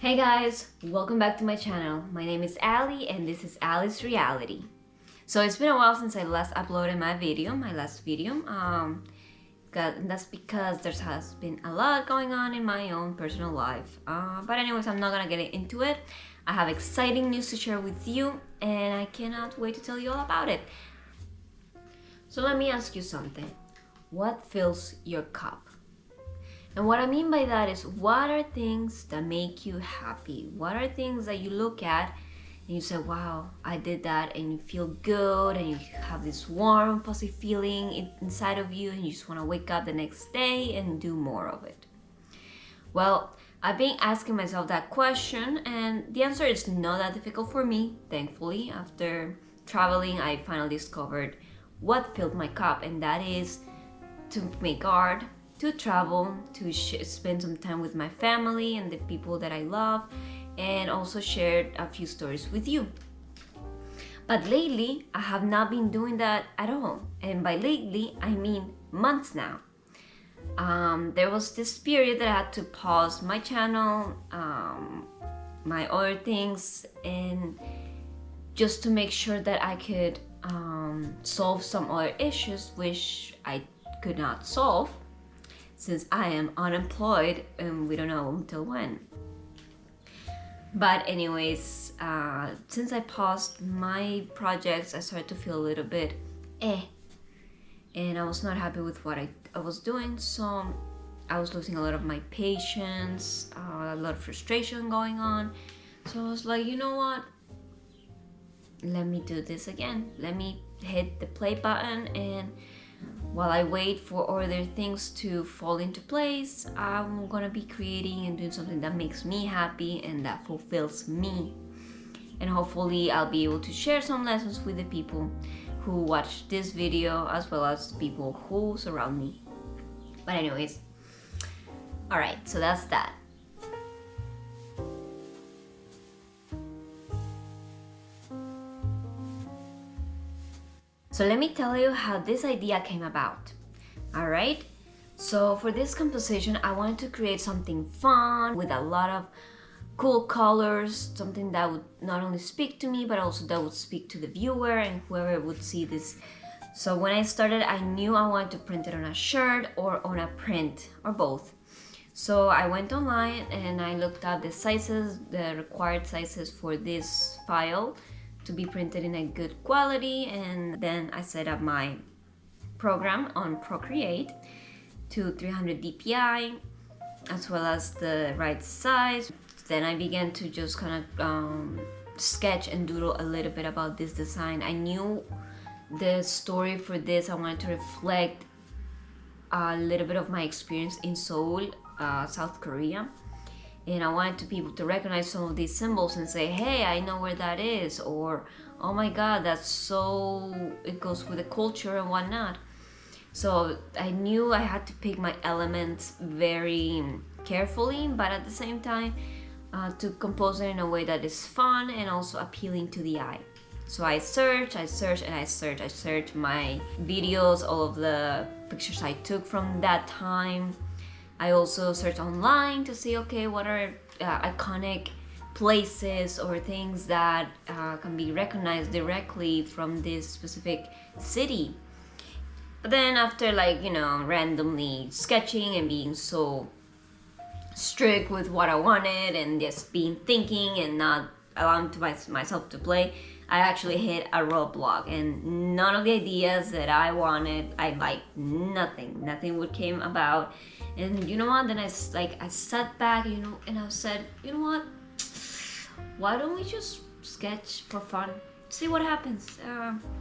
Hey guys, welcome back to my channel. My name is Ali and this is Ali's Reality. So it's been a while since I last uploaded my last video. That's because there has been a lot going on in my own personal life. But anyways, I'm not gonna get into it. I have exciting news to share with you and I cannot wait to tell you all about it. So let me ask you something. What fills your cup? And what I mean by that is, what are things that make you happy? What are things that you look at and you say, wow, I did that, and you feel good and you have this warm, fuzzy feeling inside of you and you just want to wake up the next day and do more of it? Well, I've been asking myself that question and the answer is not that difficult for me, thankfully. After traveling, I finally discovered what filled my cup, and that is to make art, to travel, to spend some time with my family and the people that I love, and also shared a few stories with you. But lately, I have not been doing that at all. And by lately, I mean months now. There was this period that I had to pause my channel, my other things, and just to make sure that I could solve some other issues which I could not solve, since I am unemployed and we don't know until when. But anyways, since I paused my projects, I started to feel a little bit and I was not happy with what I was doing, so I was losing a lot of my patience, a lot of frustration going on. So I was like, you know what, let me do this again. Let me hit the play button, and while I wait for other things to fall into place, I'm gonna be creating and doing something that makes me happy and that fulfills me. And hopefully I'll be able to share some lessons with the people who watch this video, as well as people who surround me. But anyways, alright, so that's that. So let me tell you how this idea came about. Alright, so for this composition, I wanted to create something fun with a lot of cool colors, something that would not only speak to me, but also that would speak to the viewer and whoever would see this. So when I started, I knew I wanted to print it on a shirt or on a print, or both. So I went online and I looked up the sizes, the required sizes for this file to be printed in a good quality, and then I set up my program on Procreate to 300 dpi, as well as the right size. Then I began to just kind of sketch and doodle a little bit about this design. I knew the story for this, I wanted to reflect a little bit of my experience in Seoul, South Korea. And I wanted to be able to recognize some of these symbols and say, hey, I know where that is, or oh my god, that's so, it goes with the culture and whatnot. So I knew I had to pick my elements very carefully, but at the same time to compose it in a way that is fun and also appealing to the eye. So I searched my videos, all of the pictures I took from that time. I also searched online to see, okay, what are iconic places or things that can be recognized directly from this specific city. But then after randomly sketching and being so strict with what I wanted and just being thinking and not allowing myself to play, I actually hit a roadblock, and none of the ideas that I wanted, I liked nothing would came about. And you know what, then I sat back, and I said, you know what, why don't we just sketch for fun, see what happens.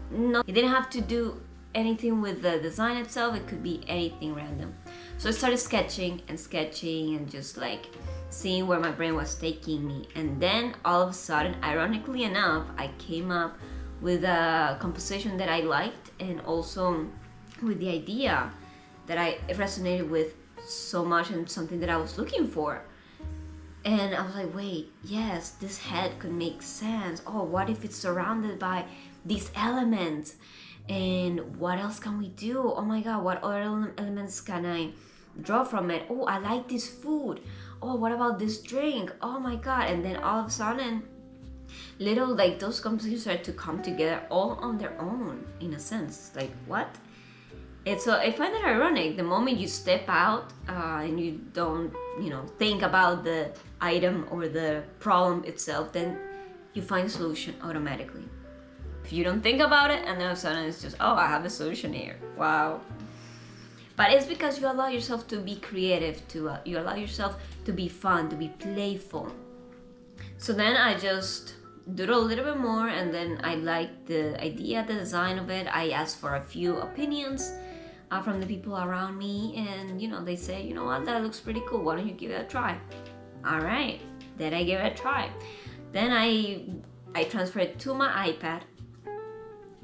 No, it didn't have to do anything with the design itself, it could be anything random. So I started sketching and just seeing where my brain was taking me. And then all of a sudden, ironically enough, I came up with a composition that I liked, and also with the idea that I resonated with so much and something that I was looking for. And I was like, wait, yes, this head could make sense. Oh, what if it's surrounded by these elements? And what else can we do? Oh my god, what other elements can I draw from it? Oh, I like this food. oh, what about this drink? Oh my god. And then all of a sudden, little like those conversations start to come together all on their own, in a sense. Like, what? I find it ironic. The moment you step out and you don't, think about the item or the problem itself, then you find a solution automatically. If you don't think about it, and then all of a sudden it's just, oh, I have a solution here. Wow. But it's because you allow yourself to be creative, you allow yourself to be fun, to be playful. So then I just did a little bit more, and then I liked the idea, the design of it. I asked for a few opinions from the people around me, and they say, you know what, that looks pretty cool, why don't you give it a try? All right, then I gave it a try. Then I transferred it to my iPad.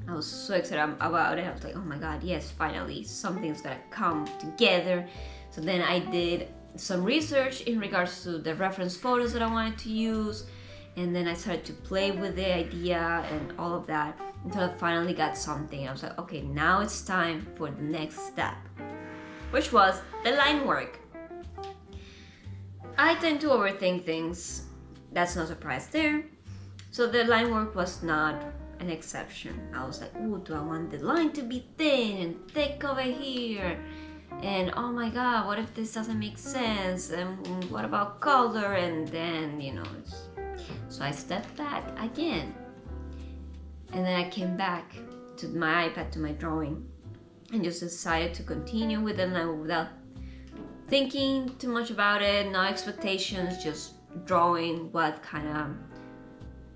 I was so excited about it. I was like, oh my god, yes, finally something's gonna come together. So then I did some research in regards to the reference photos that I wanted to use, and then I started to play with the idea and all of that until I finally got something. I was like, okay, now it's time for the next step, which was the line work. I tend to overthink things. That's no surprise there. So the line work was not an exception. I was like, oh, do I want the line to be thin and thick over here? And oh my god, what if this doesn't make sense? And what about color? And then, so I stepped back again. And then I came back to my iPad, to my drawing, and just decided to continue with the line without thinking too much about it, no expectations, just drawing what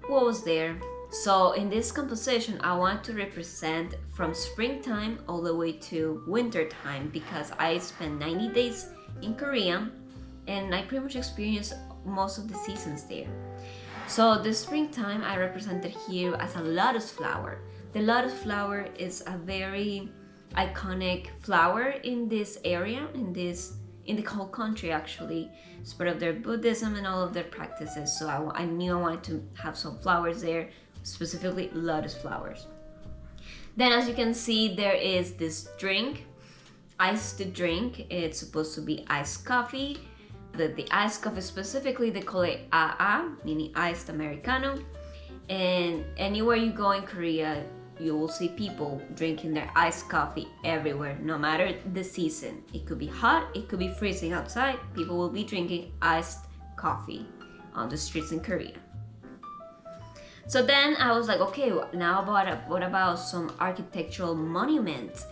was there. So in this composition, I want to represent from springtime all the way to winter time, because I spent 90 days in Korea and I pretty much experienced most of the seasons there. So the springtime I represented here as a lotus flower. The lotus flower is a very iconic flower in this area, in the whole country actually. It's part of their Buddhism and all of their practices. So I knew I wanted to have some flowers there, specifically lotus flowers. Then as you can see, there is this drink, iced drink. It's supposed to be iced coffee. The iced coffee specifically, they call it AA, meaning iced Americano. And anywhere you go in Korea, you will see people drinking their iced coffee everywhere, no matter the season. It could be hot, it could be freezing outside. People will be drinking iced coffee on the streets in Korea. So then I was like, okay, now what about some architectural monuments?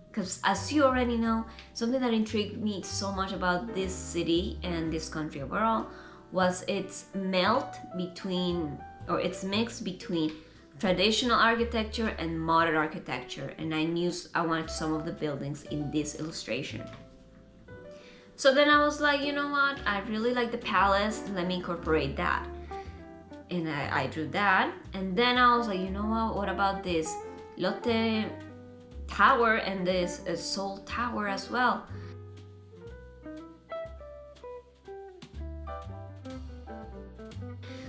Because as you already know, something that intrigued me so much about this city and this country overall was its mix between traditional architecture and modern architecture, and I knew I wanted some of the buildings in this illustration. So then I was like, you know what, I really like the palace, let me incorporate that. And I drew that, and then I was like, you know what about this Lotte Tower and this Seoul Tower as well.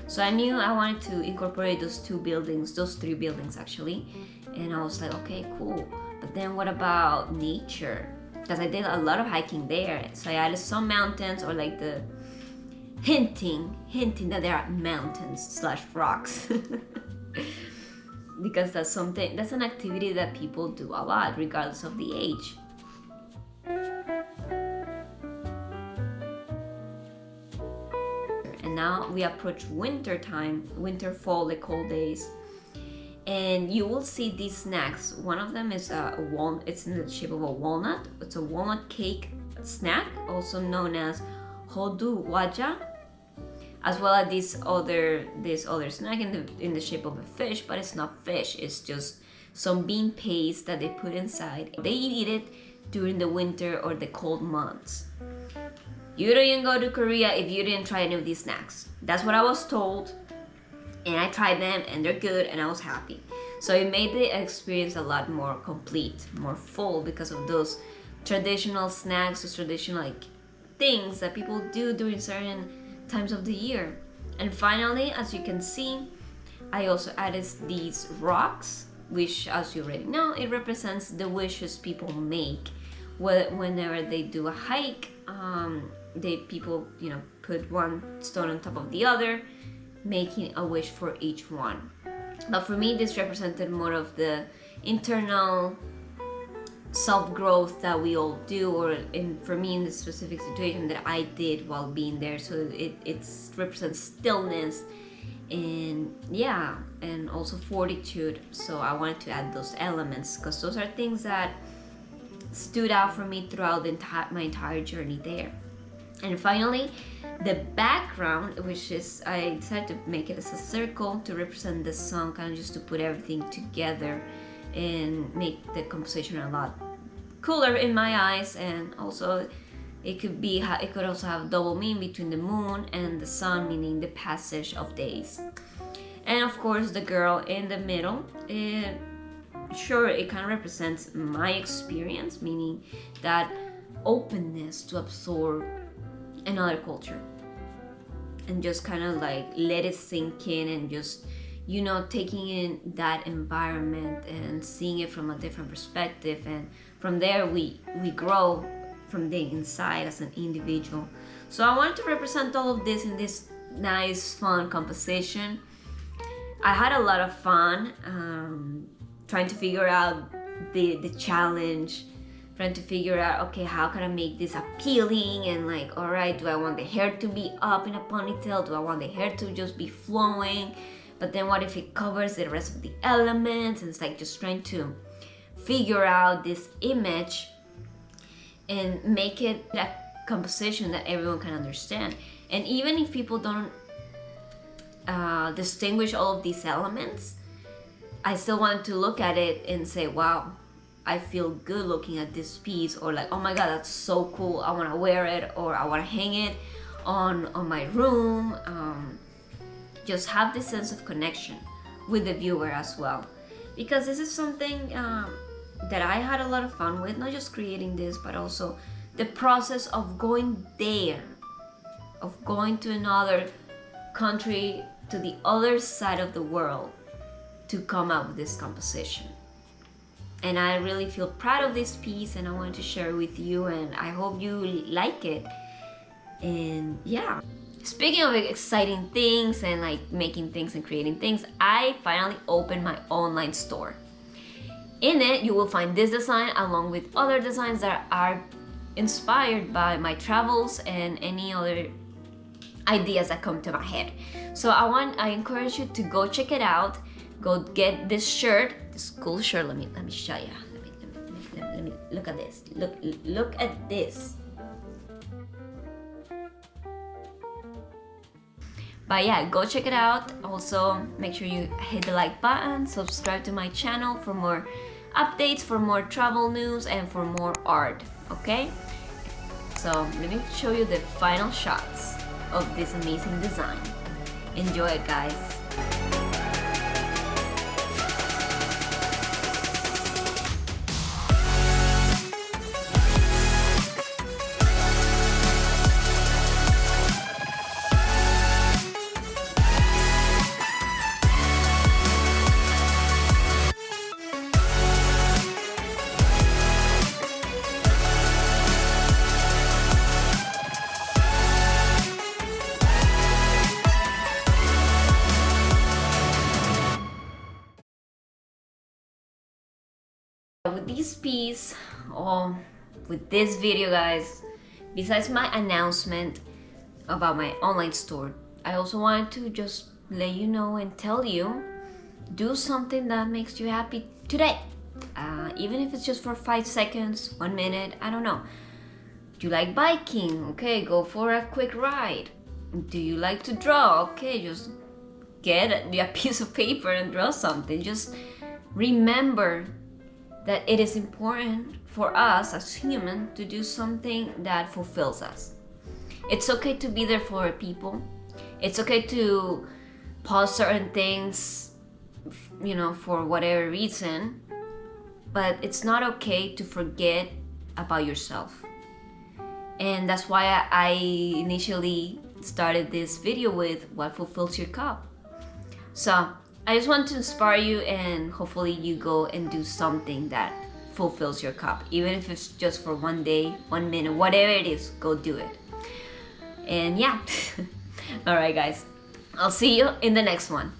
So I knew I wanted to incorporate those three buildings actually, and I was like, okay, cool. But then what about nature? Because I did a lot of hiking there, so I added some mountains, or like the hinting that there are mountains / rocks. Because that's an activity that people do a lot regardless of the age. And now we approach winter time, winter, fall, the cold days, and you will see these snacks. One of them is it's in the shape of a walnut. It's a walnut cake snack, also known as hodu waja, as well as this other snack in the shape of a fish, but it's not fish, it's just some bean paste that they put inside. They eat it during the winter or the cold months. You don't even go to Korea if you didn't try any of these snacks. That's what I was told, and I tried them and they're good and I was happy. So it made the experience a lot more complete, more full, because of those traditional snacks, those traditional things that people do during certain times of the year. And finally, as you can see, I also added these rocks, which, as you already know, it represents the wishes people make whenever they do a hike people, put one stone on top of the other, making a wish for each one. But for me, this represented more of the internal self-growth that we all do, or for me in this specific situation that I did while being there. So it represents stillness and and also fortitude. So I wanted to add those elements because those are things that stood out for me throughout my entire journey there. And finally, the background, which is, I decided to make it as a circle to represent the sun, kind of just to put everything together and make the composition a lot cooler in my eyes. And also it could also have double meaning between the moon and the sun, meaning the passage of days. And of course the girl in the middle, it kind of represents my experience, meaning that openness to absorb another culture and just kind of like let it sink in, and just taking in that environment and seeing it from a different perspective. And from there we grow from the inside as an individual. So I wanted to represent all of this in this nice fun composition. I had a lot of fun trying to figure out the challenge, trying to figure out, okay, how can I make this appealing? And like, all right, do I want the hair to be up in a ponytail? Do I want the hair to just be flowing? But then what if it covers the rest of the elements? And it's like just trying to figure out this image and make it a composition that everyone can understand. And even if people don't distinguish all of these elements, I still want to look at it and say, wow, I feel good looking at this piece, or like, oh my god, that's so cool, I want to wear it, or I want to hang it on my room. Just have this sense of connection with the viewer as well, because this is something that I had a lot of fun with, not just creating this, but also the process of going there, of going to another country, to the other side of the world, to come up with this composition. And I really feel proud of this piece, and I wanted to share it with you, and I hope you like it. And yeah, speaking of exciting things and like making things and creating things, I finally opened my online store. In it, you will find this design along with other designs that are inspired by my travels and any other ideas that come to my head. So I encourage you to go check it out. Go get this shirt, this cool shirt. Let me show you. Let me look at this. Look at this. But yeah, go check it out. Also, make sure you hit the like button, subscribe to my channel for more updates, for more travel news, and for more art, okay? So let me show you the final shots of this amazing design. Enjoy it, guys. With this piece, or with this video, guys, besides my announcement about my online store, I also wanted to just let you know and tell you, do something that makes you happy today, even if it's just for 5 seconds, 1 minute, I don't know. Do you like biking? Okay, go for a quick ride. Do you like to draw? Okay, just get a piece of paper and draw something. Just remember that it is important for us as humans to do something that fulfills us. It's okay to be there for people. It's okay to pause certain things, for whatever reason, but it's not okay to forget about yourself. And that's why I initially started this video with what fulfills your cup. So I just want to inspire you, and hopefully you go and do something that fulfills your cup. Even if it's just for 1 day, 1 minute, whatever it is, go do it. And yeah. All right, guys. I'll see you in the next one.